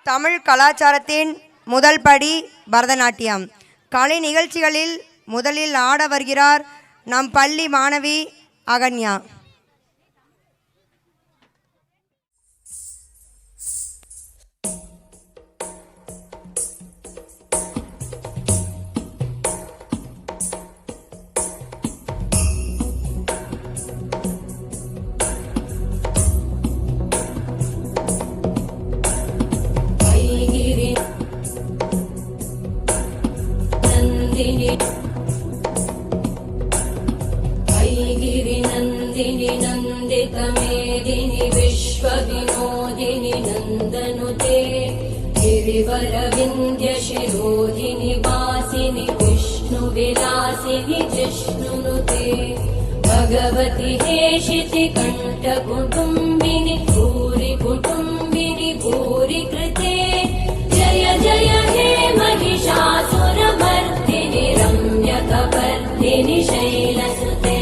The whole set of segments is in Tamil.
தமிழ் கலாச்சாரத்தின் முதல் படி பரதநாட்டியம். கலை நிகழ்ச்சிகளில் முதலில் ஆட வருகிறார் நம் பள்ளி மாணவி அகன்யா. नंदितमेदिनि विश्वविनोदिनि नन्दनुते गिरिवरविन्द्यशिरोधिनि वासिनि विष्णुविलासिनि जिष्णुनुते भगवति हेशिति कण्ठकुटुम्बिनि भूरि कुटुम्बिनि भूरि कृते जय जय हे महिषासुरमर्दिनि रम्यकपर्दिनि शैलसुते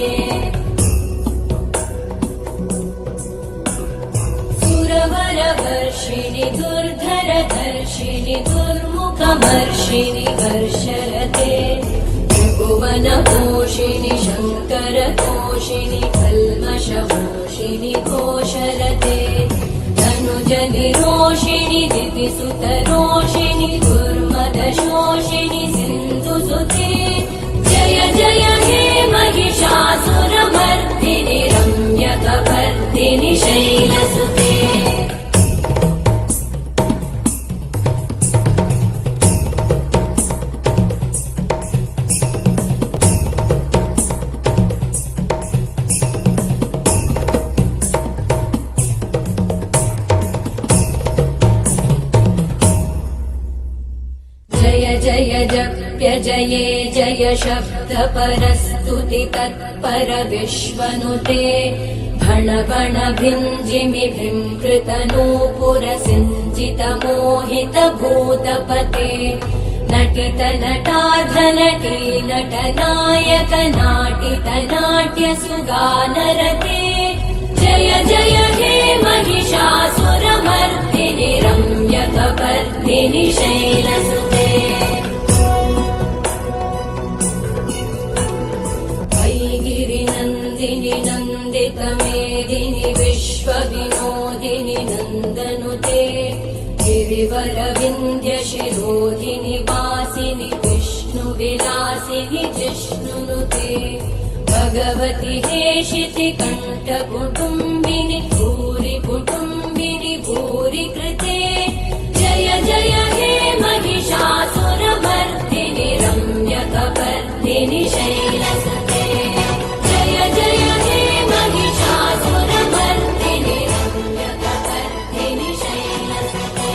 सुरवरवर्षिणि दुर्धरधर्षिणि दुर्मुखमर्षिणि वर्षरते त्रिभुवनपोषिणि शङ्करतोषिणि कल्मषमोषिणि घोषरते धनुजनिरोषिणि दितिसुतरोषिणि दुर्मदशोषिणि सिन्धुसुते जय जय हे महिषासुरमर्दिनि रम्यकपर्दिनि शैलसुते जय जप्य जये जय शब्द परस्तुति तत्पर विश्वनुते भण भण भिञ्जिमि भिङ्कृत नूपुर सिञ्जित मोहित भूतपते नटित नटार्ध नटी नटनायक नाटित नाट्य सुगानरते जय जय हे महिषासुरमर्दिनि रम्यकपर्दिनि शैलसुते गिरिनन्दिनि नन्दितमेदिनि विश्वविनोदिनि नन्दनुते गिरिवरविन्द्यशिरोधिनि वासिनि विष्णुविलासिनि जिष्णुनुते भगवति हेशिति कण्ठकुटुम्बिनि भूरि कुटुम्बिनि भूरि कृते जय जय हे महिषासुरमर्दिनि रम्यकपर्दिनि शैलसुते जय जय हे महिषासुरमर्दिनि रम्यकपर्दिनि शैलसुते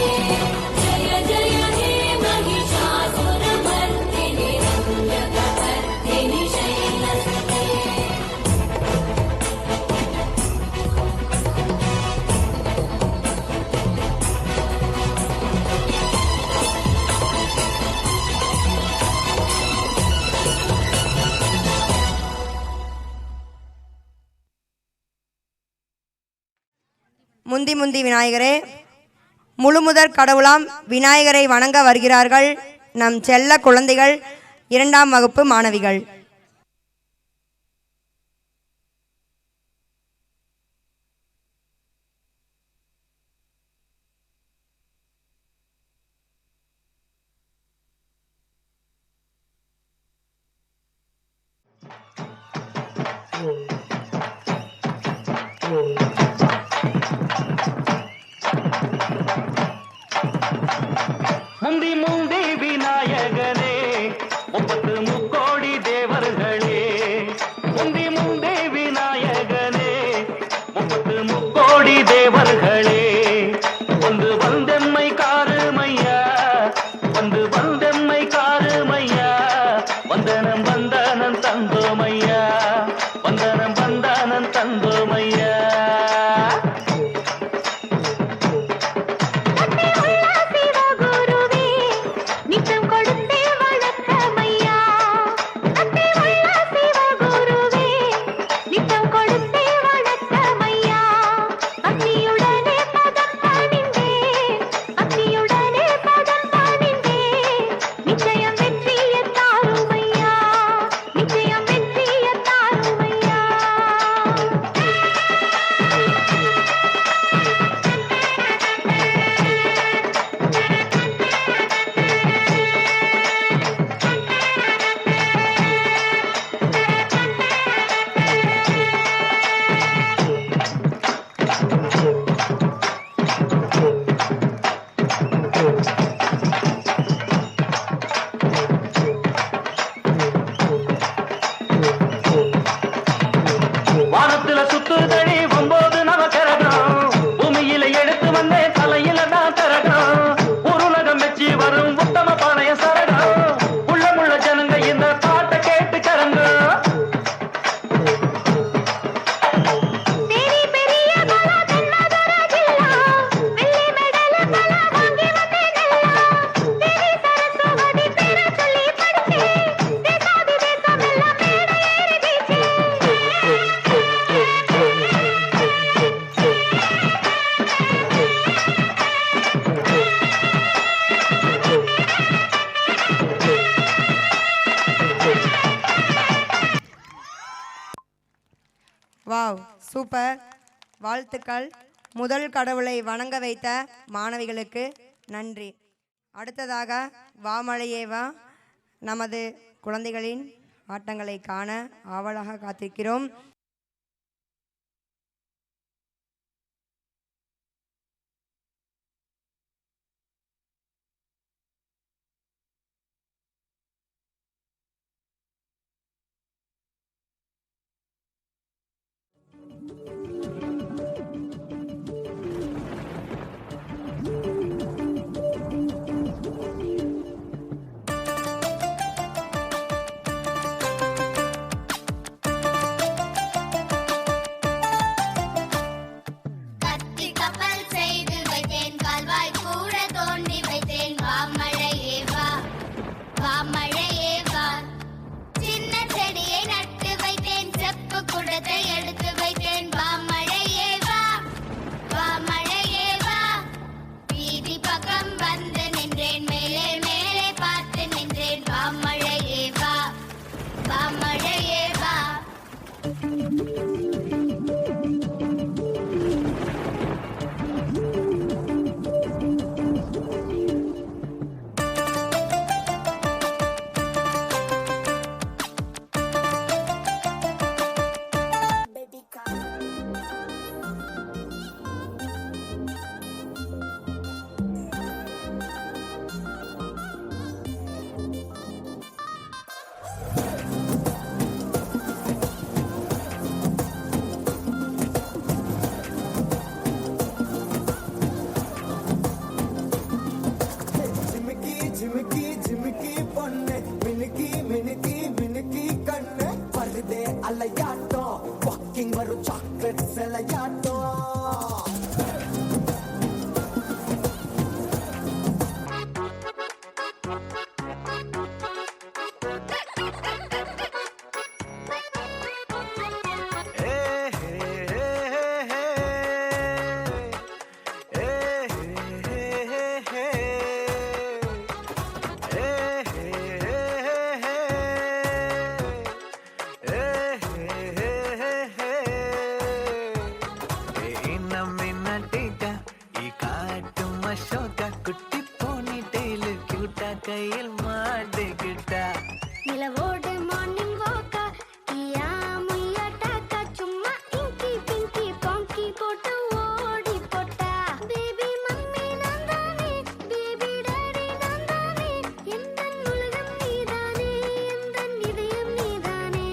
जय जय हे महिषासुरमर्दिनि रम्यकपर्दिनि शैलसुते முந்தி முந்தி விநாயகரே. முழுமுதற் கடவுளாம் விநாயகரை வணங்க வருகிறார்கள் நம் செல்ல குழந்தைகள் 2ஆம் வகுப்பு மாணவிகள். முந்தி முந்தி விநாயகனே முப்பத்து முக்கோடி தேவர்களே முந்தி முந்தி விநாயகனே முப்பத்து முக்கோடி தேவர்களே வந்து வந்தெம்மை காருமையா வந்து வந்தெம்மை காருமையா வந்தனம் வந்தனம் தந்தோமையா வந்தனம் வந்தனம் தந்தோமையா நித்தம் கொடுத்தே வணக்கமையா பக்தியுடனே சூப்பர், வாழ்த்துக்கள். முதல் கடவுளை வணங்க வைத்த மாணவிகளுக்கு நன்றி. அடுத்ததாக வாமழையேவா நமது குழந்தைகளின் ஆட்டங்களை காண ஆவலாக காத்திருக்கிறோம். கத்தி கப்பல் செய்து வைத்தேன், கால்வாய் கூட தோண்டி வைத்தேன். வாமழையே வா, வாமழையே வா. சின்ன செடியை நட்டு வைத்தேன், செப்பு குடத்தை எடுத்து வைத்தேன். வாமழையே வா, வாமழையே வா. வீதி பக்கம் வந்து நின்றேன், மேலே மேலே பார்த்து நின்றேன். வாமழையே வா, வாமழையே வா. ஜிமிக்கி ஜிமிக்கி ஜிமிக்கி பொண்ணு, மினுக்கி மினுக்கி மினுக்கி கண்ணு, வருதே அலையாட்டம், வாக்கிங் வரும் சாக்லேட் சிலையாட்டம். கையில் மாட்டுக்கிட்டா நிலவோடு மார்னிங் வாக்கா, கியா முய்யா டாக்கா, சும்மா இங்கி பிங்கி பாங்கி போட்டு ஓடி போட்டா. பேபி மம்மி நான் தானே, பேபி டாடி நான் தானே, எந்தன் உலகம் நீதானே, எந்தன் இதயம் நீதானே.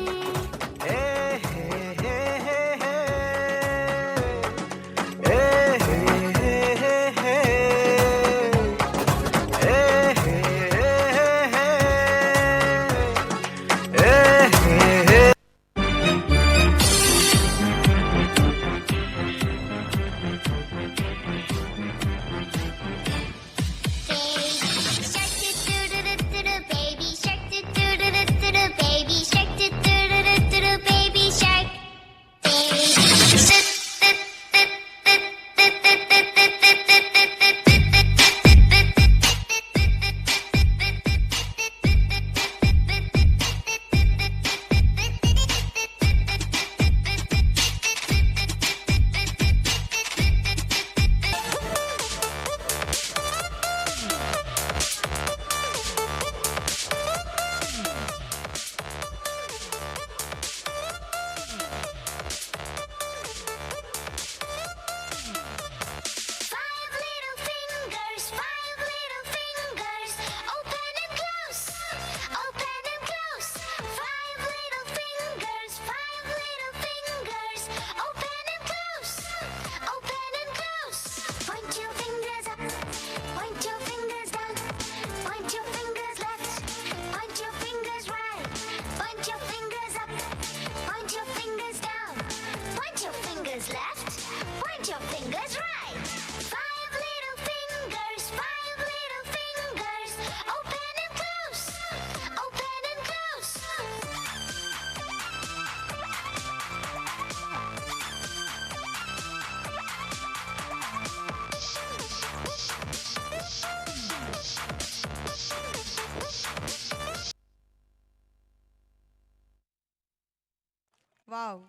Wow,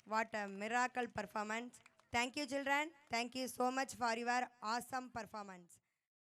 What a miracle performance. Thank you, children. Thank you so much for your awesome performance.